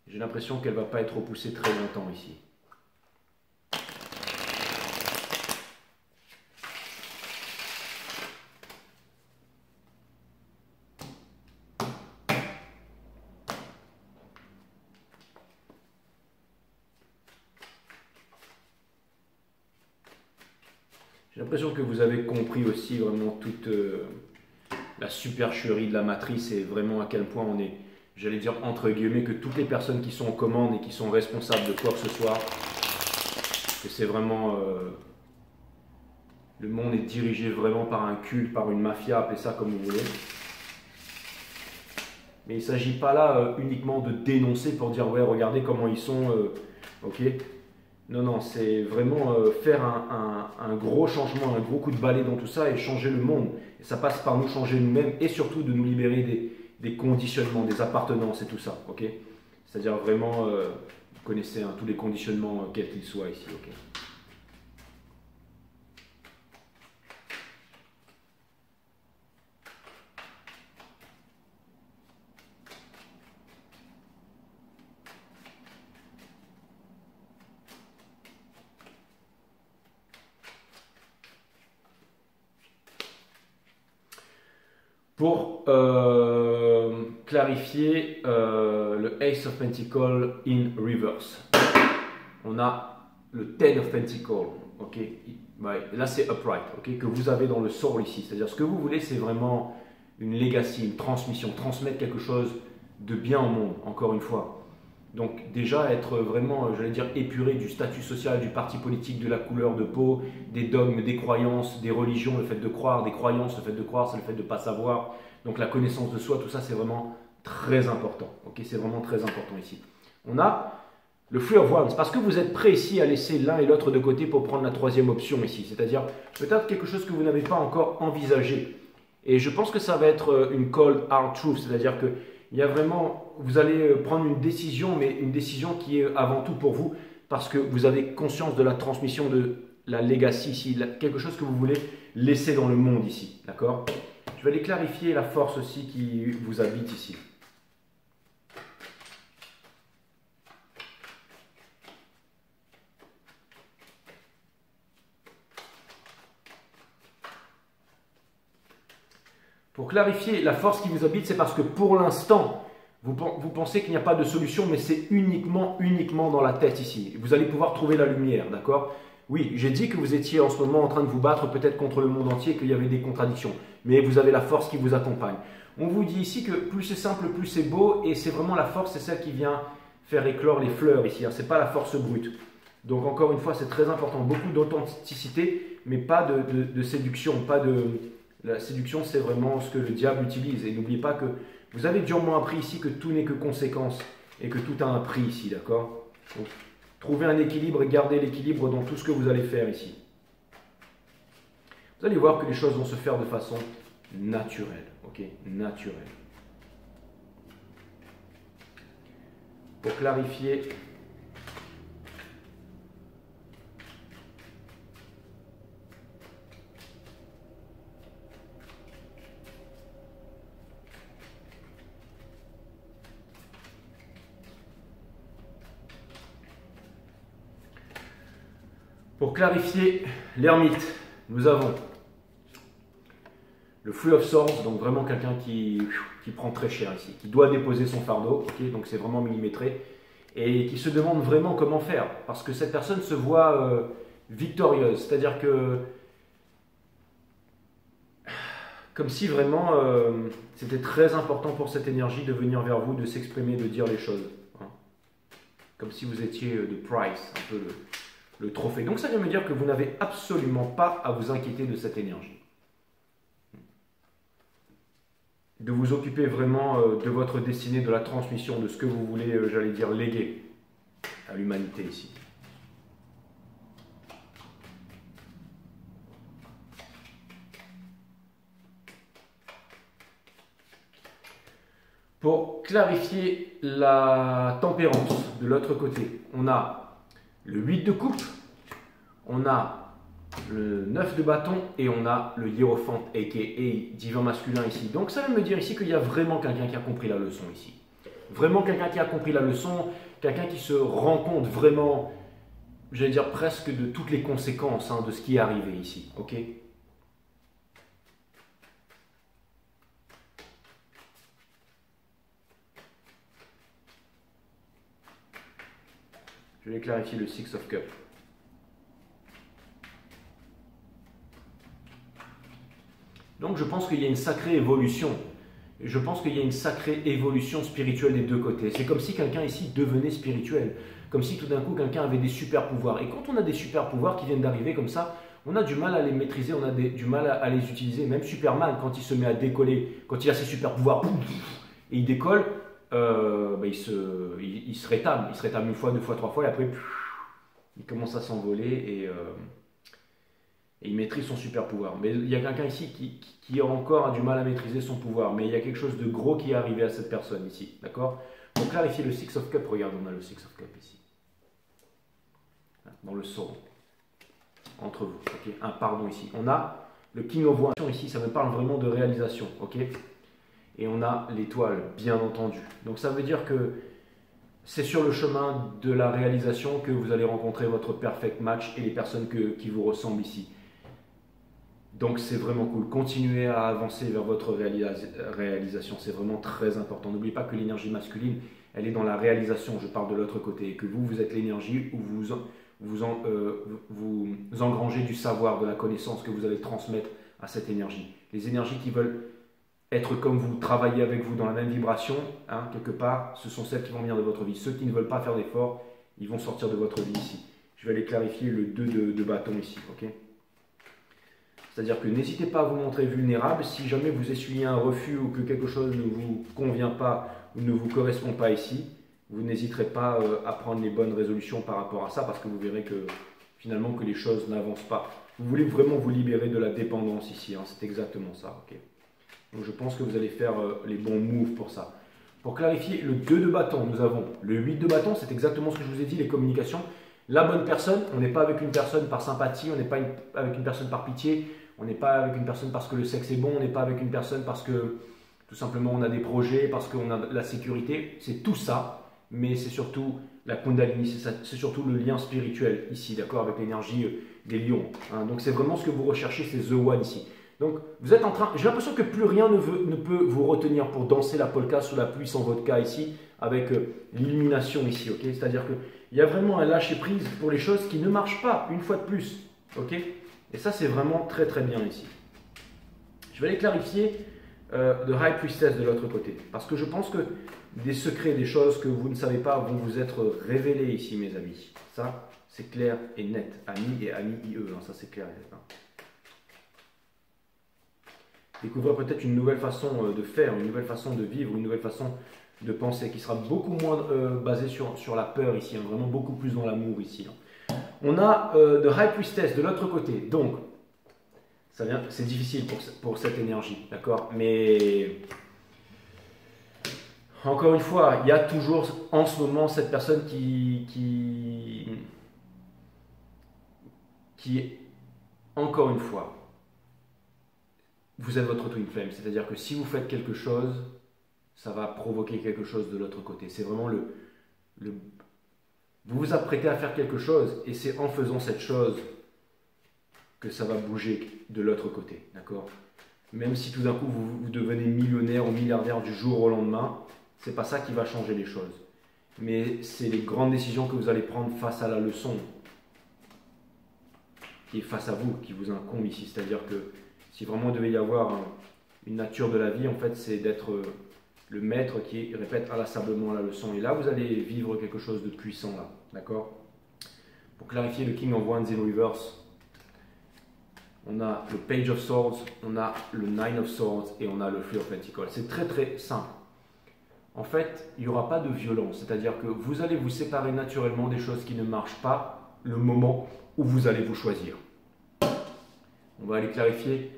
j'ai l'impression qu'elle ne va pas être repoussée très longtemps ici. J'ai l'impression que vous avez compris aussi vraiment toute la supercherie de la matrice et vraiment à quel point on est, j'allais dire entre guillemets, que toutes les personnes qui sont aux commandes et qui sont responsables de quoi que ce soit, que c'est vraiment... le monde est dirigé vraiment par un culte, par une mafia, appelez ça comme vous voulez. Mais il ne s'agit pas là uniquement de dénoncer pour dire ouais regardez comment ils sont, ok. Non, non, c'est vraiment faire un gros changement, un gros coup de balai dans tout ça et changer le monde. Et ça passe par nous changer nous-mêmes et surtout de nous libérer des conditionnements, des appartenances et tout ça, ok. C'est-à-dire vraiment, vous connaissez tous les conditionnements, quels qu'ils soient ici, ok. Pour clarifier le Ace of Pentacles in reverse, on a le Ten of Pentacles, ok. Là c'est upright, ok, que vous avez dans le soul ici. C'est-à-dire ce que vous voulez, c'est vraiment une legacy, une transmission, transmettre quelque chose de bien au monde, encore une fois. Donc déjà être vraiment, j'allais dire, épuré du statut social, du parti politique, de la couleur de peau, des dogmes, des croyances, des religions, le fait de croire, des croyances, le fait de croire, c'est le fait de ne pas savoir. Donc la connaissance de soi, tout ça c'est vraiment très important. Ok, c'est vraiment très important ici. On a le Three of Wands, parce que vous êtes prêt ici à laisser l'un et l'autre de côté pour prendre la troisième option ici. C'est-à-dire peut-être quelque chose que vous n'avez pas encore envisagé. Et je pense que ça va être une cold hard truth, c'est-à-dire que il y a vraiment, vous allez prendre une décision, mais une décision qui est avant tout pour vous, parce que vous avez conscience de la transmission de la legacy ici, quelque chose que vous voulez laisser dans le monde ici, d'accord? Je vais aller clarifier la force aussi qui vous habite ici. Pour clarifier la force qui vous habite, c'est parce que pour l'instant, vous pensez qu'il n'y a pas de solution, mais c'est uniquement dans la tête ici. Vous allez pouvoir trouver la lumière, d'accord? Oui, j'ai dit que vous étiez en ce moment en train de vous battre peut-être contre le monde entier, qu'il y avait des contradictions, mais vous avez la force qui vous accompagne. On vous dit ici que plus c'est simple, plus c'est beau, et c'est vraiment la force, c'est celle qui vient faire éclore les fleurs ici, hein. Ce n'est pas la force brute. Donc encore une fois, c'est très important, beaucoup d'authenticité, mais pas de séduction. La séduction, c'est vraiment ce que le diable utilise. Et n'oubliez pas que vous avez durement appris ici que tout n'est que conséquence, et que tout a un prix ici, d'accord? Donc, trouvez un équilibre et gardez l'équilibre dans tout ce que vous allez faire ici. Vous allez voir que les choses vont se faire de façon naturelle, ok? Naturelle. Pour clarifier, l'ermite, nous avons le Free of Swords, donc vraiment quelqu'un qui prend très cher ici, qui doit déposer son fardeau, okay, donc c'est vraiment millimétré, et qui se demande vraiment comment faire, parce que cette personne se voit victorieuse, c'est-à-dire que, comme si vraiment c'était très important pour cette énergie de venir vers vous, de s'exprimer, de dire les choses, hein. Comme si vous étiez the prize, un peu le trophée. Donc ça vient me dire que vous n'avez absolument pas à vous inquiéter de cette énergie. De vous occuper vraiment de votre destinée, de la transmission, de ce que vous voulez, j'allais dire, léguer à l'humanité ici. Pour clarifier la tempérance de l'autre côté, on a le 8 de coupe, on a le 9 de bâton et on a le hiérophante a.k.a. divin masculin ici. Donc ça veut me dire ici qu'il y a vraiment quelqu'un qui a compris la leçon ici. Vraiment quelqu'un qui a compris la leçon, quelqu'un qui se rend compte vraiment, j'allais dire presque de toutes les conséquences, hein, de ce qui est arrivé ici. Ok ? Je vais clarifier le Six of Cups. Donc je pense qu'il y a une sacrée évolution. Je pense qu'il y a une sacrée évolution spirituelle des deux côtés. C'est comme si quelqu'un ici devenait spirituel. Comme si tout d'un coup quelqu'un avait des super pouvoirs. Et quand on a des super pouvoirs qui viennent d'arriver comme ça, on a du mal à les maîtriser, on a du mal à les utiliser. Même Superman, quand il se met à décoller, quand il a ses super pouvoirs, et il décolle, il se rétame. Il se rétame une fois, deux fois, trois fois, et après, il commence à s'envoler et il maîtrise son super pouvoir. Mais il y a quelqu'un ici qui encore a du mal à maîtriser son pouvoir. Mais il y a quelque chose de gros qui est arrivé à cette personne ici. D'accord? Pour clarifier le Six of Cups, regarde, on a le Six of Cups ici. Dans le son. Entre vous. Okay? Un pardon ici. On a le King of Wands ici. Ça me parle vraiment de réalisation. Ok? Et on a l'étoile, bien entendu. Donc ça veut dire que c'est sur le chemin de la réalisation que vous allez rencontrer votre perfect match et les personnes qui vous ressemblent ici. Donc c'est vraiment cool. Continuez à avancer vers votre réalisation. C'est vraiment très important. N'oubliez pas que l'énergie masculine, elle est dans la réalisation. Je parle de l'autre côté. Et que vous êtes l'énergie où vous engrangez du savoir, de la connaissance que vous allez transmettre à cette énergie. Les énergies qui veulent être comme vous, travailler avec vous dans la même vibration, hein, quelque part, ce sont celles qui vont venir de votre vie. Ceux qui ne veulent pas faire d'efforts, ils vont sortir de votre vie ici. Je vais aller clarifier le 2 de bâton ici, ok? C'est-à-dire que n'hésitez pas à vous montrer vulnérable si jamais vous essuyez un refus ou que quelque chose ne vous convient pas ou ne vous correspond pas ici. Vous n'hésiterez pas à prendre les bonnes résolutions par rapport à ça parce que vous verrez que finalement que les choses n'avancent pas. Vous voulez vraiment vous libérer de la dépendance ici, hein, c'est exactement ça, ok? Donc je pense que vous allez faire les bons moves pour ça. Pour clarifier le 2 de bâton, nous avons le 8 de bâton, c'est exactement ce que je vous ai dit, les communications. La bonne personne, on n'est pas avec une personne par sympathie, on n'est pas avec une personne par pitié, on n'est pas avec une personne parce que le sexe est bon, on n'est pas avec une personne parce que tout simplement on a des projets, parce qu'on a la sécurité. C'est tout ça, mais c'est surtout la Kundalini, c'est surtout le lien spirituel ici, d'accord, avec l'énergie des lions. Hein. Donc c'est vraiment ce que vous recherchez, c'est The One ici. Donc, vous êtes en train, j'ai l'impression que plus rien ne peut vous retenir pour danser la polka sous la pluie sans vodka ici, avec l'illumination ici, ok? C'est-à-dire qu'il y a vraiment un lâcher-prise pour les choses qui ne marchent pas, une fois de plus, ok? Et ça, c'est vraiment très très bien ici. Je vais aller clarifier de High Priestess de l'autre côté, parce que je pense que des secrets, des choses que vous ne savez pas vont vous être révélés ici, mes amis. Ça, c'est clair et net. Ami et ami IE, hein, ça c'est clair et net. Hein. Découvrez peut-être une nouvelle façon de faire, une nouvelle façon de vivre, une nouvelle façon de penser qui sera beaucoup moins basée sur la peur ici, hein, vraiment beaucoup plus dans l'amour ici. Hein. On a de High Priestess de l'autre côté, donc c'est difficile pour cette énergie, d'accord? Mais encore une fois, il y a toujours en ce moment cette personne qui est, encore une fois, vous êtes votre twin flame, c'est-à-dire que si vous faites quelque chose, ça va provoquer quelque chose de l'autre côté. C'est vraiment vous vous apprêtez à faire quelque chose et c'est en faisant cette chose que ça va bouger de l'autre côté, d'accord? Même si tout d'un coup vous devenez millionnaire ou milliardaire du jour au lendemain, c'est pas ça qui va changer les choses. Mais c'est les grandes décisions que vous allez prendre face à la leçon qui est face à vous, qui vous incombe ici. C'est-à-dire que si vraiment il devait y avoir une nature de la vie, en fait, c'est d'être le maître qui répète inlassablement la leçon. Et là, vous allez vivre quelque chose de puissant, là, d'accord? Pour clarifier le King of Wands in Reverse, on a le Page of Swords, on a le Nine of Swords et on a le Three of Pentacles. C'est très très simple. En fait, il n'y aura pas de violence, c'est-à-dire que vous allez vous séparer naturellement des choses qui ne marchent pas le moment où vous allez vous choisir. On va aller clarifier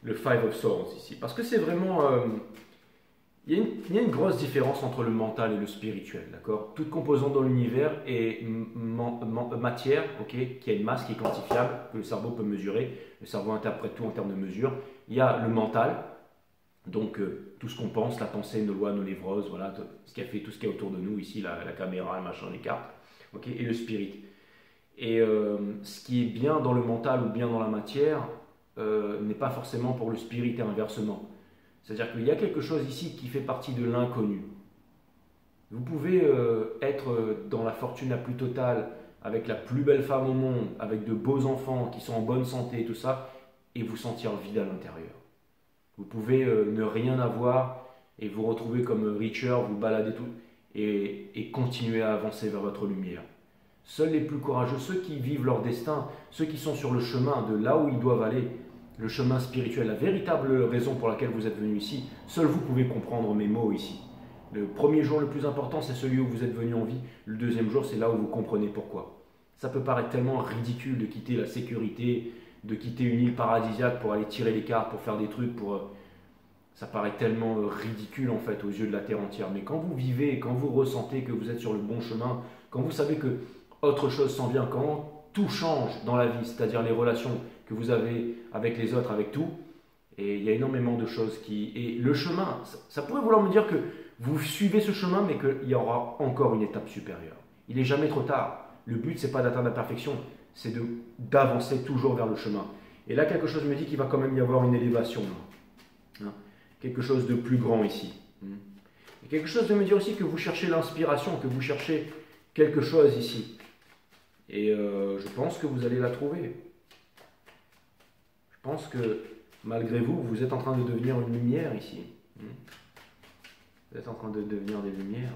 le Five of Swords ici, parce que c'est vraiment... il y a une grosse différence entre le mental et le spirituel, d'accord? Toute composante dans l'univers est matière, ok, qui a une masse qui est quantifiable, que le cerveau peut mesurer. Le cerveau interprète tout en termes de mesure. Il y a le mental, donc tout ce qu'on pense, la pensée, nos lois, nos névroses, voilà, ce qui a fait tout ce qui est autour de nous, ici, la caméra, le machin, les cartes, ok, et le spirit. Et ce qui est bien dans le mental ou bien dans la matière n'est pas forcément pour le spirit et inversement. C'est-à-dire qu'il y a quelque chose ici qui fait partie de l'inconnu. Vous pouvez être dans la fortune la plus totale, avec la plus belle femme au monde, avec de beaux enfants qui sont en bonne santé et tout ça, et vous sentir vide à l'intérieur. Vous pouvez ne rien avoir et vous retrouver comme Richer, vous balader tout et continuer à avancer vers votre lumière. Seuls les plus courageux, ceux qui vivent leur destin, ceux qui sont sur le chemin de là où ils doivent aller, le chemin spirituel, la véritable raison pour laquelle vous êtes venu ici, seul vous pouvez comprendre mes mots ici. Le premier jour le plus important, c'est celui où vous êtes venu en vie. Le deuxième jour, c'est là où vous comprenez pourquoi. Ça peut paraître tellement ridicule de quitter la sécurité, de quitter une île paradisiaque pour aller tirer les cartes, pour faire des trucs, ça paraît tellement ridicule en fait aux yeux de la terre entière. Mais quand vous vivez, quand vous ressentez que vous êtes sur le bon chemin, quand vous savez que autre chose s'en vient, quand tout change dans la vie, c'est-à-dire les relations que vous avez avec les autres, avec tout, et il y a énormément de choses qui... Et le chemin, ça pourrait vouloir me dire que vous suivez ce chemin, mais qu'il y aura encore une étape supérieure. Il n'est jamais trop tard. Le but, c'est pas d'atteindre la perfection, c'est d'avancer toujours vers le chemin. Et là, quelque chose me dit qu'il va quand même y avoir une élévation. Hein, quelque chose de plus grand ici. Et quelque chose de me dire aussi que vous cherchez l'inspiration, que vous cherchez quelque chose ici. Et je pense que vous allez la trouver. Je pense que malgré vous, vous êtes en train de devenir une lumière ici. Vous êtes en train de devenir des lumières.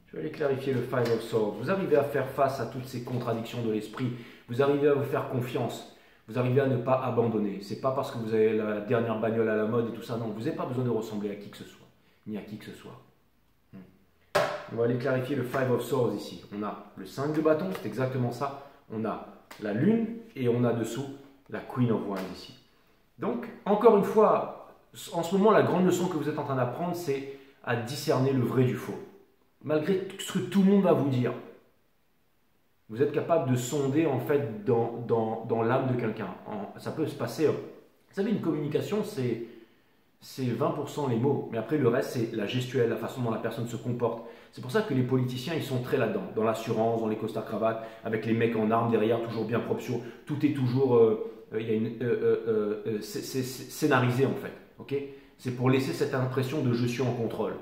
Je vais aller clarifier le Five of Swords. Vous arrivez à faire face à toutes ces contradictions de l'esprit. Vous arrivez à vous faire confiance. Vous arrivez à ne pas abandonner. C'est pas parce que vous avez la dernière bagnole à la mode et tout ça. Non, vous n'avez pas besoin de ressembler à qui que ce soit. Ni à qui que ce soit. On va aller clarifier le Five of Swords ici. On a le 5 de bâton, c'est exactement ça. On a la lune et on a dessous la Queen of Wands ici. Donc, encore une fois, en ce moment, la grande leçon que vous êtes en train d'apprendre, c'est à discerner le vrai du faux. Malgré ce que tout le monde va vous dire, vous êtes capable de sonder en fait dans l'âme de quelqu'un. Ça peut se passer. Vous savez, une communication, c'est 20% les mots, mais après le reste, c'est la gestuelle, la façon dont la personne se comporte. C'est pour ça que les politiciens, ils sont très là-dedans, dans l'assurance, dans les costards cravates, avec les mecs en armes derrière, toujours bien propres, tout est toujours il y a c'est scénarisé en fait. Ok, c'est pour laisser cette impression de je suis en contrôle.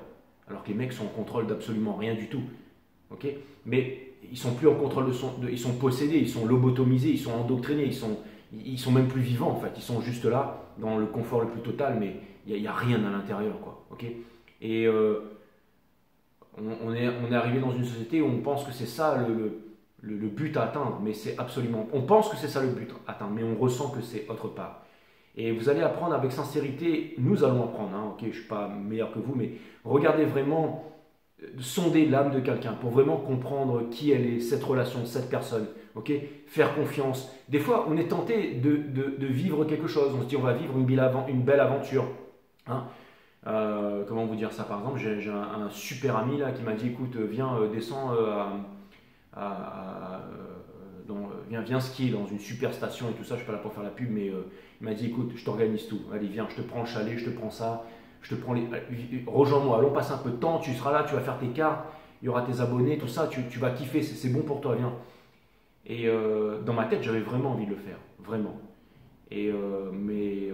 Alors que les mecs sont en contrôle d'absolument rien du tout. Ok, mais ils sont plus en contrôle ils sont possédés, ils sont lobotomisés, ils sont endoctrinés, ils sont même plus vivants en fait. Ils sont juste là dans le confort le plus total, mais il n'y a rien à l'intérieur quoi. Ok, et on est arrivé dans une société où on pense que c'est ça le but à atteindre, mais c'est absolument. On pense que c'est ça le but à atteindre, mais on ressent que c'est autre part. Et vous allez apprendre avec sincérité, nous allons apprendre, hein, ok, je ne suis pas meilleur que vous, mais regardez vraiment, sonder l'âme de quelqu'un pour vraiment comprendre qui elle est, cette relation, cette personne, ok, faire confiance. Des fois, on est tenté de vivre quelque chose, on se dit on va vivre une belle aventure. Hein. Comment vous dire ça par exemple, j'ai un super ami là qui m'a dit écoute, viens, descends viens skier dans une super station et tout ça, je suis pas là pour faire la pub, mais il m'a dit écoute, je t'organise tout, allez viens, je te prends le chalet, je te prends ça, je te prends rejoins-moi, allons passer un peu de temps, tu seras là, tu vas faire tes cartes, il y aura tes abonnés, tout ça, tu vas kiffer, c'est bon pour toi, viens. Et dans ma tête, j'avais vraiment envie de le faire, vraiment. Mais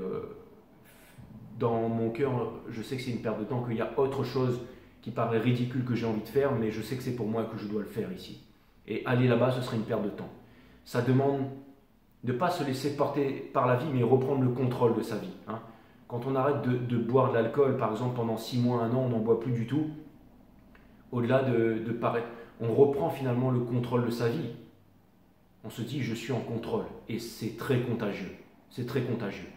dans mon cœur, je sais que c'est une perte de temps, qu'il y a autre chose qui paraît ridicule que j'ai envie de faire, mais je sais que c'est pour moi que je dois le faire ici. Et aller là-bas, ce serait une perte de temps. Ça demande de ne pas se laisser porter par la vie, mais reprendre le contrôle de sa vie. Hein. Quand on arrête de boire de l'alcool, par exemple, pendant 6 mois, 1 an, on n'en boit plus du tout, au-delà de paraître, on reprend finalement le contrôle de sa vie. On se dit, je suis en contrôle. Et c'est très contagieux. C'est très contagieux.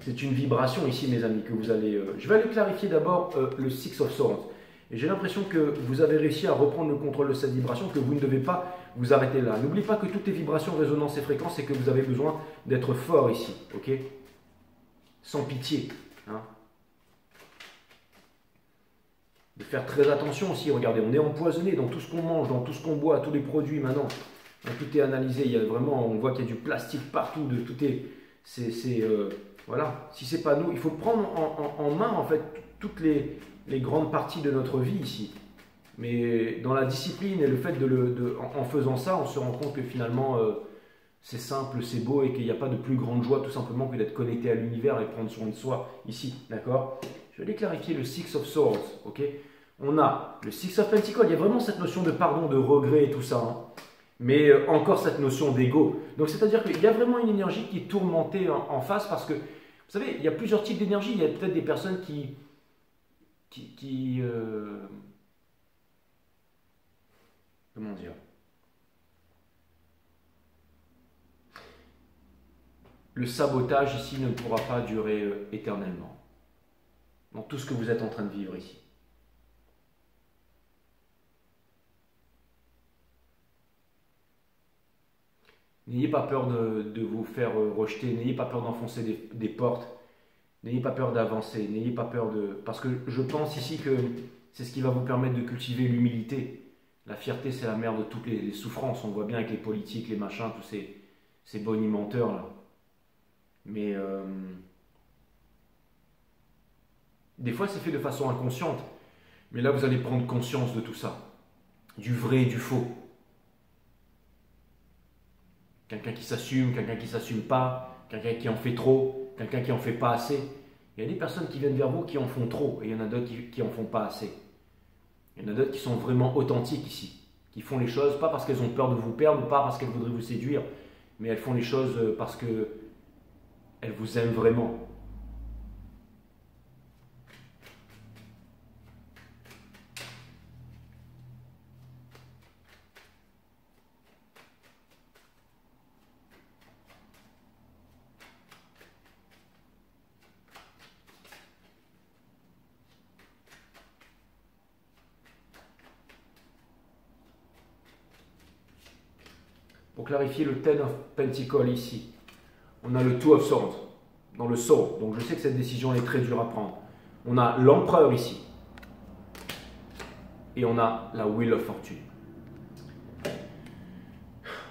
C'est une vibration ici, mes amis, que vous allez... je vais aller clarifier d'abord le Six of Swords. Et j'ai l'impression que vous avez réussi à reprendre le contrôle de cette vibration, que vous ne devez pas vous arrêter là. N'oubliez pas que toutes les vibrations, résonances et fréquences, c'est que vous avez besoin d'être fort ici, ok? Sans pitié. Hein? De faire très attention aussi, regardez, on est empoisonné dans tout ce qu'on mange, dans tout ce qu'on boit, tous les produits maintenant. Tout est analysé, il y a vraiment, on voit qu'il y a du plastique partout, tout est... voilà, si c'est pas nous, il faut prendre en main en fait toutes les grandes parties de notre vie ici. Mais dans la discipline et le fait en faisant ça, on se rend compte que finalement c'est simple, c'est beau et qu'il n'y a pas de plus grande joie tout simplement que d'être connecté à l'univers et prendre soin de soi ici, d'accord? Je vais clarifier le Six of Swords, ok? On a le Six of Pentacles, il y a vraiment cette notion de pardon, de regret et tout ça, hein. Mais encore cette notion d'ego. Donc c'est-à-dire qu'il y a vraiment une énergie qui est tourmentée en face parce que, vous savez, il y a plusieurs types d'énergie. Il y a peut-être des personnes comment dire? Le sabotage ici ne pourra pas durer éternellement. Dans tout ce que vous êtes en train de vivre ici. N'ayez pas peur de vous faire rejeter, n'ayez pas peur d'enfoncer des portes, n'ayez pas peur d'avancer, n'ayez pas peur de... Parce que je pense ici que c'est ce qui va vous permettre de cultiver l'humilité. La fierté, c'est la mère de toutes les souffrances. On voit bien avec les politiques, les machins, tous ces bonimenteurs là. Mais des fois, c'est fait de façon inconsciente. Mais là, vous allez prendre conscience de tout ça. Du vrai et du faux. Quelqu'un qui s'assume, quelqu'un qui ne s'assume pas, quelqu'un qui en fait trop, quelqu'un qui en fait pas assez. Il y a des personnes qui viennent vers vous qui en font trop et il y en a d'autres qui en font pas assez. Il y en a d'autres qui sont vraiment authentiques ici, qui font les choses pas parce qu'elles ont peur de vous perdre, pas parce qu'elles voudraient vous séduire, mais elles font les choses parce qu'elles vous aiment vraiment. Pour clarifier le Ten of Pentacles ici, on a le Two of Swords dans le Soul. Donc je sais que cette décision est très dure à prendre. On a l'Empereur ici. Et on a la Wheel of Fortune.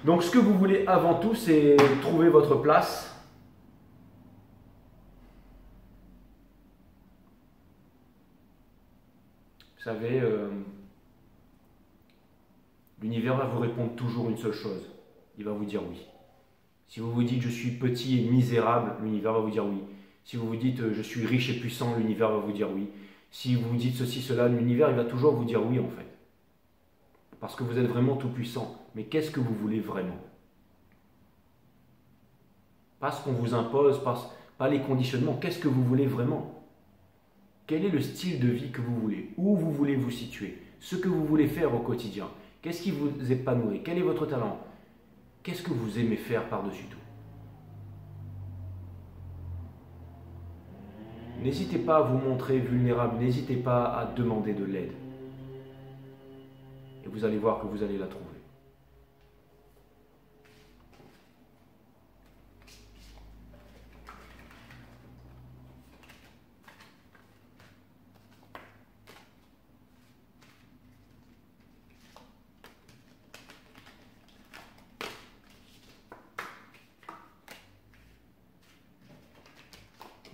Donc ce que vous voulez avant tout, c'est trouver votre place. Vous savez, l'univers va vous répondre toujours une seule chose. Il va vous dire oui. Si vous vous dites je suis petit et misérable, l'univers va vous dire oui. Si vous vous dites je suis riche et puissant, l'univers va vous dire oui. Si vous vous dites ceci, cela, l'univers il va toujours vous dire oui en fait. Parce que vous êtes vraiment tout puissant. Mais qu'est-ce que vous voulez vraiment? Pas ce qu'on vous impose, pas les conditionnements. Qu'est-ce que vous voulez vraiment? Quel est le style de vie que vous voulez? Où vous voulez vous situer? Ce que vous voulez faire au quotidien? Qu'est-ce qui vous épanouit? Quel est votre talent? Qu'est-ce que vous aimez faire par-dessus tout? N'hésitez pas à vous montrer vulnérable, n'hésitez pas à demander de l'aide. Et vous allez voir que vous allez la trouver.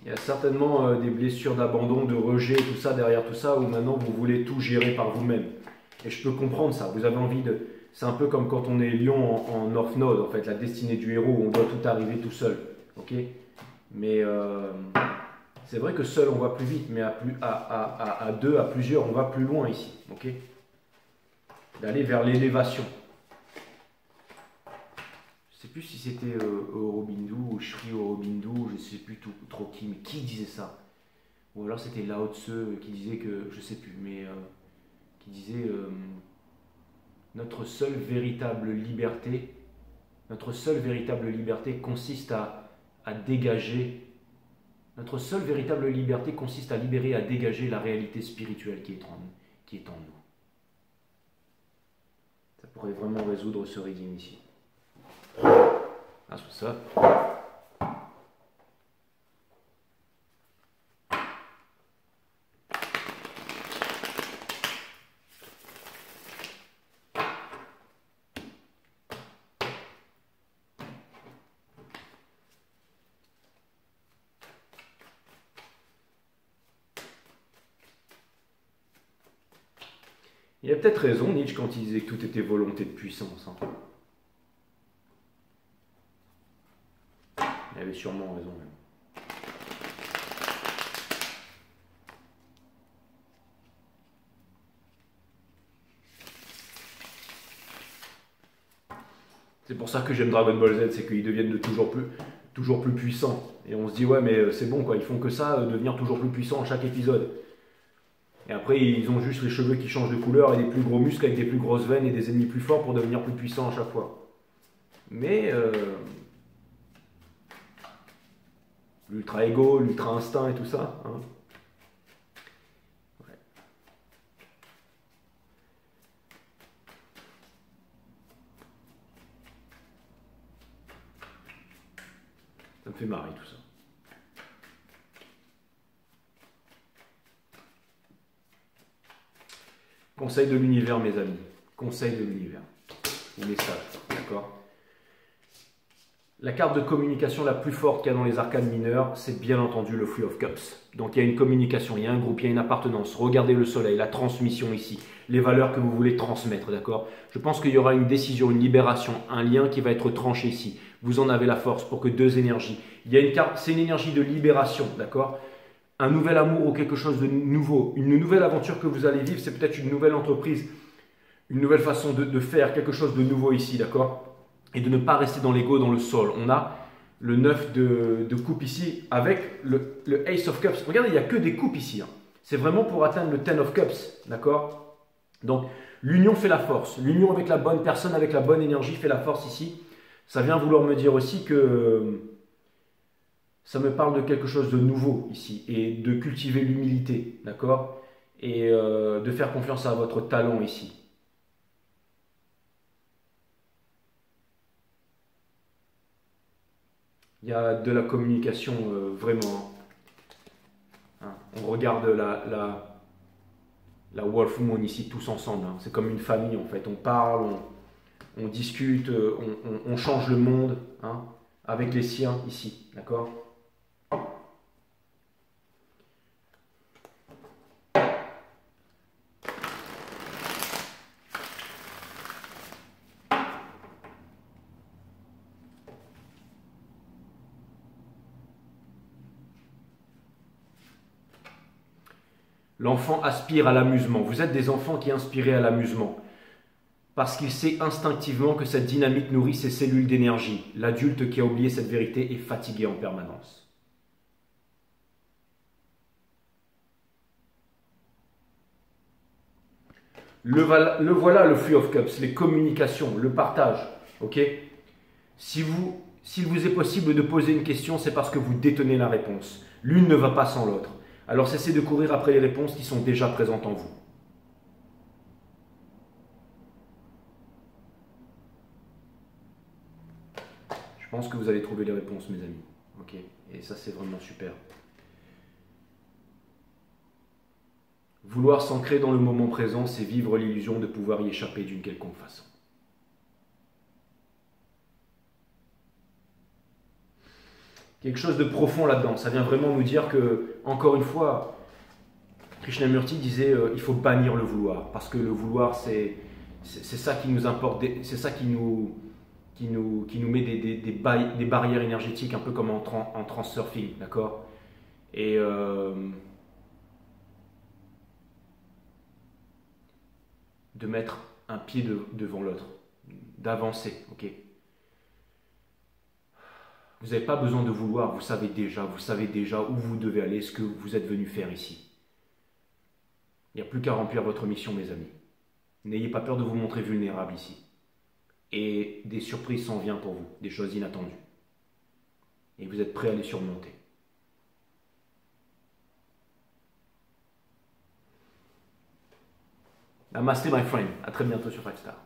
Il y a certainement des blessures d'abandon, de rejet, tout ça derrière tout ça, où maintenant vous voulez tout gérer par vous-même. Et je peux comprendre ça. Vous avez envie de. C'est un peu comme quand on est lion en North Node, en fait, la destinée du héros, où on doit tout arriver tout seul. Ok? Mais c'est vrai que seul on va plus vite, mais à deux, à plusieurs, on va plus loin ici. Ok? D'aller vers l'élévation. Je ne sais plus si c'était Aurobindo ou Sri Aurobindo, je ne sais plus trop qui, mais qui disait ça? Ou alors c'était Lao Tse qui disait que, je ne sais plus, mais qui disait notre seule véritable liberté consiste à dégager, notre seule véritable liberté consiste à libérer, à dégager la réalité spirituelle qui est en nous. Ça pourrait vraiment résoudre ce reading ici. Ah, c'est ça. Il a peut-être raison, Nietzsche, quand il disait que tout était volonté de puissance. Hein. Il avait sûrement raison même. C'est pour ça que j'aime Dragon Ball Z, c'est qu'ils deviennent de toujours plus puissants. Et on se dit, ouais, mais c'est bon, quoi, ils font que ça, devenir toujours plus puissants à chaque épisode. Et après, ils ont juste les cheveux qui changent de couleur et des plus gros muscles avec des plus grosses veines et des ennemis plus forts pour devenir plus puissants à chaque fois. Mais l'ultra-ego, l'ultra-instinct et tout ça. Hein. Ouais. Ça me fait marrer tout ça. Conseil de l'univers, mes amis. Conseil de l'univers. Le message, d'accord? La carte de communication la plus forte qu'il y a dans les arcanes mineures, c'est bien entendu le Three of Cups. Donc il y a une communication, il y a un groupe, il y a une appartenance. Regardez le soleil, la transmission ici, les valeurs que vous voulez transmettre, d'accord? Je pense qu'il y aura une décision, une libération, un lien qui va être tranché ici. Vous en avez la force pour que deux énergies. Il y a une carte, c'est une énergie de libération, d'accord? Un nouvel amour ou quelque chose de nouveau, une nouvelle aventure que vous allez vivre, c'est peut-être une nouvelle entreprise, une nouvelle façon de faire quelque chose de nouveau ici, d'accord? Et de ne pas rester dans l'ego, dans le sol. On a le 9 de coupe ici avec le Ace of Cups. Regardez, il n'y a que des coupes ici. Hein. C'est vraiment pour atteindre le 10 of Cups, d'accord? Donc, l'union fait la force. L'union avec la bonne personne, avec la bonne énergie fait la force ici. Ça vient vouloir me dire aussi que ça me parle de quelque chose de nouveau ici et de cultiver l'humilité, d'accord? Et de faire confiance à votre talent ici. Il y a de la communication vraiment. Hein. On regarde la Wolf Moon ici tous ensemble. Hein. C'est comme une famille en fait. On parle, on discute, on change le monde hein, avec les siens ici. D'accord? L'enfant aspire à l'amusement. Vous êtes des enfants qui inspirent à l'amusement. Parce qu'il sait instinctivement que cette dynamique nourrit ses cellules d'énergie. L'adulte qui a oublié cette vérité est fatigué en permanence. Le voilà le Three of Cups, les communications, le partage. Ok? S'il vous est possible de poser une question, c'est parce que vous détenez la réponse. L'une ne va pas sans l'autre. Alors cessez de courir après les réponses qui sont déjà présentes en vous. Je pense que vous allez trouver les réponses, mes amis. Ok? Et ça, c'est vraiment super. Vouloir s'ancrer dans le moment présent, c'est vivre l'illusion de pouvoir y échapper d'une quelconque façon. Quelque chose de profond là-dedans. Ça vient vraiment nous dire que, encore une fois, Krishnamurti disait il faut bannir le vouloir. Parce que le vouloir, c'est ça qui nous importe, c'est ça qui nous met des barrières énergétiques, un peu comme en transurfing, d'accord? Et de mettre un pied devant l'autre, d'avancer, ok? Vous n'avez pas besoin de vouloir, vous savez déjà où vous devez aller, ce que vous êtes venu faire ici. Il n'y a plus qu'à remplir votre mission, mes amis. N'ayez pas peur de vous montrer vulnérable ici. Et des surprises s'en viennent pour vous, des choses inattendues. Et vous êtes prêts à les surmonter. Namaste, my friend. À très bientôt sur 5 Star.